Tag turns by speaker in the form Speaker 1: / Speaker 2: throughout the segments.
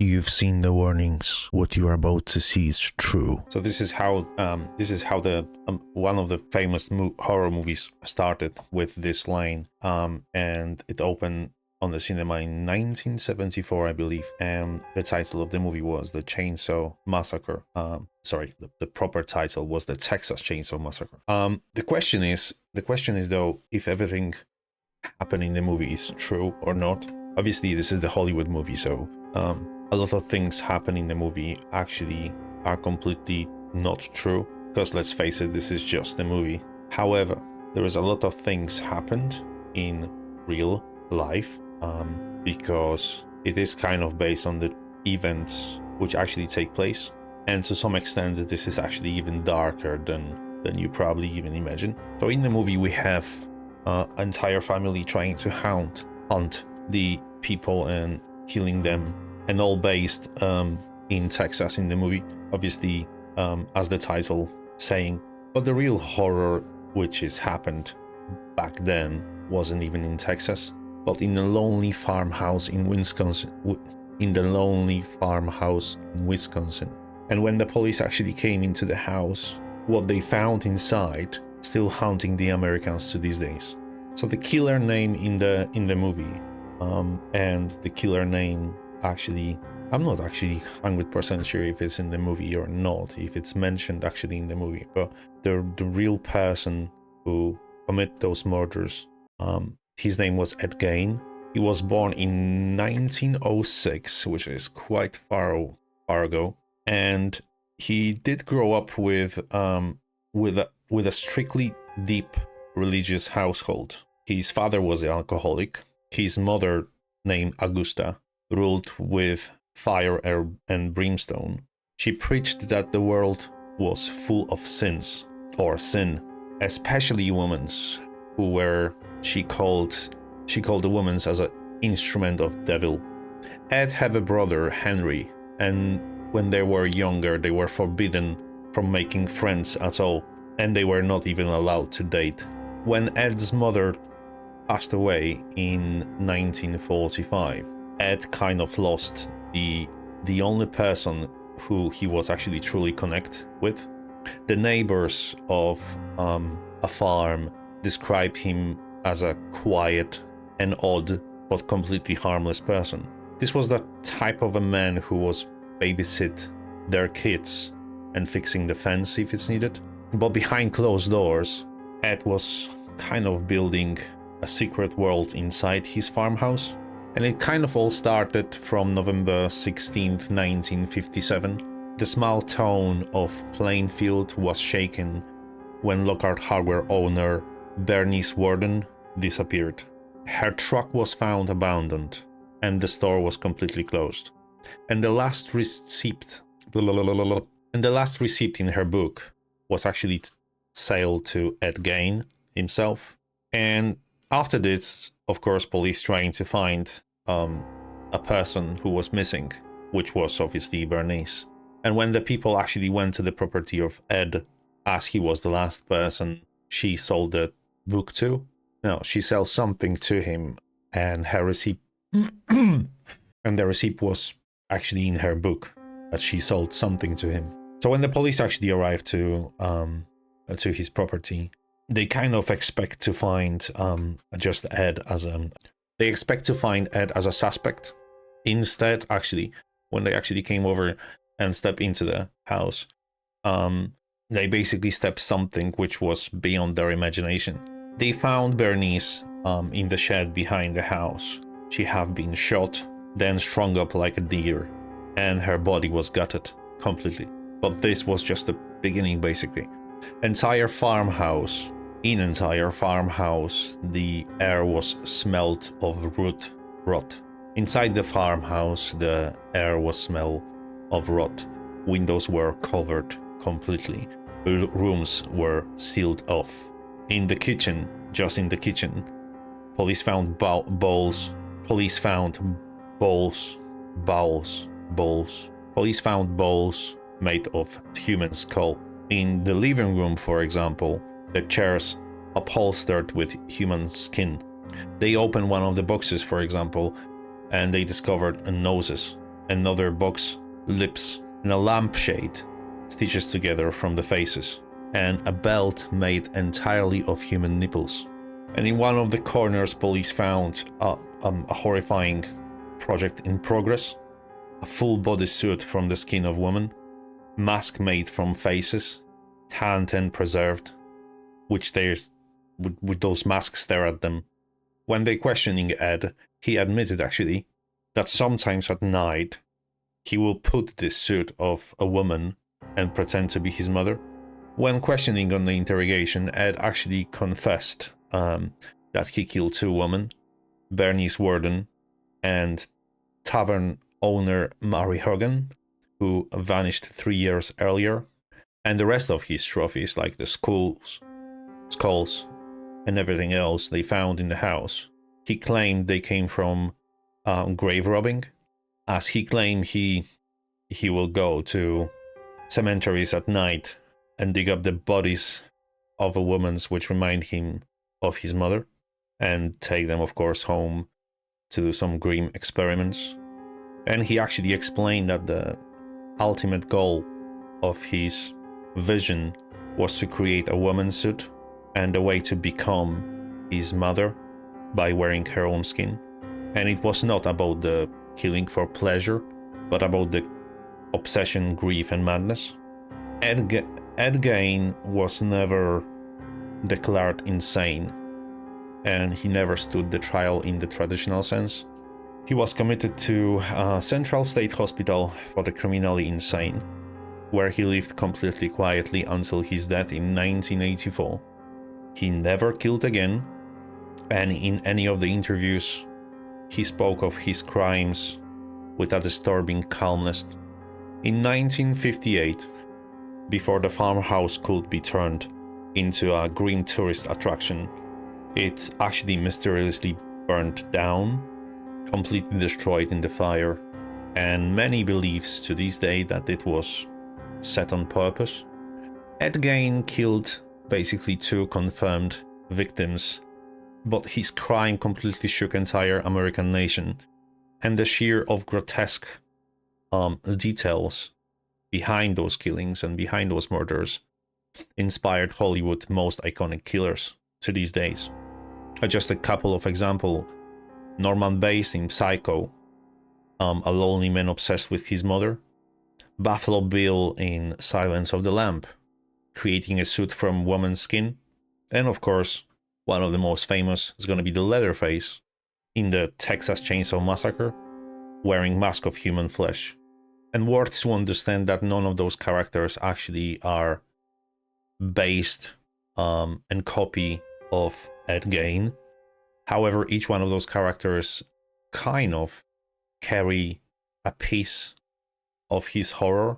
Speaker 1: You've seen the warnings. What you are about to see is true.
Speaker 2: So this is how the one of the famous horror movies started, with this line, and it opened on the cinema in 1974, I believe, and the title of the movie was The Chainsaw Massacre. The proper title was The Texas Chainsaw Massacre. The question is though, if everything happened in the movie is true or not. Obviously, this is the Hollywood movie, so a lot of things happen in the movie actually are completely not true, because let's face it, this is just a movie. However, there is a lot of things happened in real life, because it is kind of based on the events which actually take place, and to some extent this is actually even darker than you probably even imagine. So in the movie we have entire family trying to hunt the people and killing them, and all based in Texas in the movie, obviously, as the title saying. But the real horror which has happened back then wasn't even in Texas, but in a lonely farmhouse in Wisconsin. And when the police actually came into the house, what they found inside still haunting the Americans to these days. So the killer name in the movie, and the killer name, actually, I'm not actually 100% sure if it's in the movie or not, if it's mentioned actually in the movie, but the real person who committed those murders, his name was Ed Gein. He was born in 1906, which is quite far ago, and he did grow up with a strictly deep religious household. His father was an alcoholic. His mother, named Augusta, ruled with fire and brimstone. She preached that the world was full of sins, or sin, especially women's, who were, she called the women's as an instrument of devil. Ed had a brother, Henry, and when they were younger, they were forbidden from making friends at all, and they were not even allowed to date. When Ed's mother passed away in 1945, Ed kind of lost the only person who he was actually truly connect with. The neighbors of a farm describe him as a quiet and odd but completely harmless person. This was the type of a man who was babysit their kids and fixing the fence if it's needed. But behind closed doors, Ed was kind of building a secret world inside his farmhouse. And it kind of all started from November 16th, 1957. The small town of Plainfield was shaken when Lockhart Hardware owner Bernice Warden disappeared. Her truck was found abandoned, and the store was completely closed. And the last receipt in her book was actually sold to Ed Gein himself. And after this, of course, police trying to find a person who was missing, which was obviously Bernice. And when the people actually went to the property of Ed, as he was the last person she sold the book to, no, she sells something to him, and her receipt, and the receipt was actually in her book that she sold something to him. So when the police actually arrived to his property, they kind of expect to find just Ed as a suspect. Instead, actually, when they actually came over and stepped into the house, they basically stepped something which was beyond their imagination. They found Bernice in the shed behind the house. She had been shot, then strung up like a deer, and her body was gutted completely. But this was just the beginning, basically. In the entire farmhouse, the air was smelled of rot. Inside the farmhouse, the air was smell of rot. Windows were covered completely. Rooms were sealed off. In the kitchen, just in the kitchen, police found bowls. Police found bowls. Police found bowls made of human skull. In the living room, for example, the chairs upholstered with human skin. They opened one of the boxes, for example, and they discovered noses. another box lips, and a lampshade stitches together from the faces, and a belt made entirely of human nipples. And in one of the corners, police found a horrifying project in progress, a full body suit from the skin of woman, mask made from faces, tanned and preserved, which with those masks stare at them. When they questioning Ed, he admitted actually that sometimes at night he will put this suit of a woman and pretend to be his mother. When questioning on the interrogation, Ed actually confessed that he killed two women, Bernice Worden and tavern owner Mary Hogan, who vanished 3 years earlier, and the rest of his trophies, like the skulls, and everything else they found in the house. He claimed they came from grave robbing, as he claimed he will go to cemeteries at night and dig up the bodies of a woman's which remind him of his mother, and take them, of course, home to do some grim experiments. And he actually explained that the ultimate goal of his vision was to create a woman's suit and a way to become his mother by wearing her own skin. And it was not about the killing for pleasure, but about the obsession, grief, and madness. Ed Gein was never declared insane, and he never stood the trial in the traditional sense. He was committed to Central State Hospital for the criminally insane, where he lived completely quietly until his death in 1984. He never killed again, and in any of the interviews, he spoke of his crimes with a disturbing calmness. In 1958, before the farmhouse could be turned into a green tourist attraction, it actually mysteriously burned down, completely destroyed in the fire, and many believes to this day that it was set on purpose. Ed Gein killed basically two confirmed victims, but his crime completely shook entire American nation, and the sheer of grotesque details behind those killings and behind those murders inspired Hollywood's most iconic killers to these days. Just a couple of examples: Norman Bates in Psycho, a lonely man obsessed with his mother; Buffalo Bill in Silence of the Lamb, creating a suit from woman's skin; and of course, one of the most famous is going to be the Leatherface in the Texas Chainsaw Massacre, wearing mask of human flesh. And worth to understand that none of those characters actually are based and copy of Ed Gein. However, each one of those characters kind of carry a piece of his horror.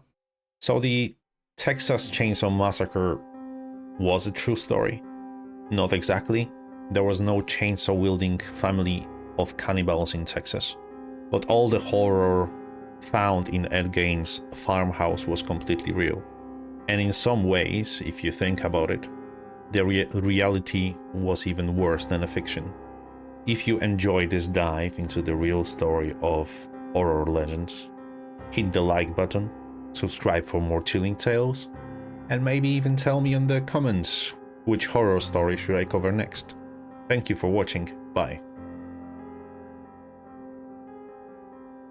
Speaker 2: So the Texas Chainsaw Massacre was a true story. Not exactly. There was no chainsaw-wielding family of cannibals in Texas. But all the horror found in Ed Gein's farmhouse was completely real. And in some ways, if you think about it, the reality was even worse than a fiction. If you enjoy this dive into the real story of horror legends, hit the like button, subscribe for more chilling tales, and maybe even tell me in the comments which horror story should I cover next. Thank you for watching. Bye.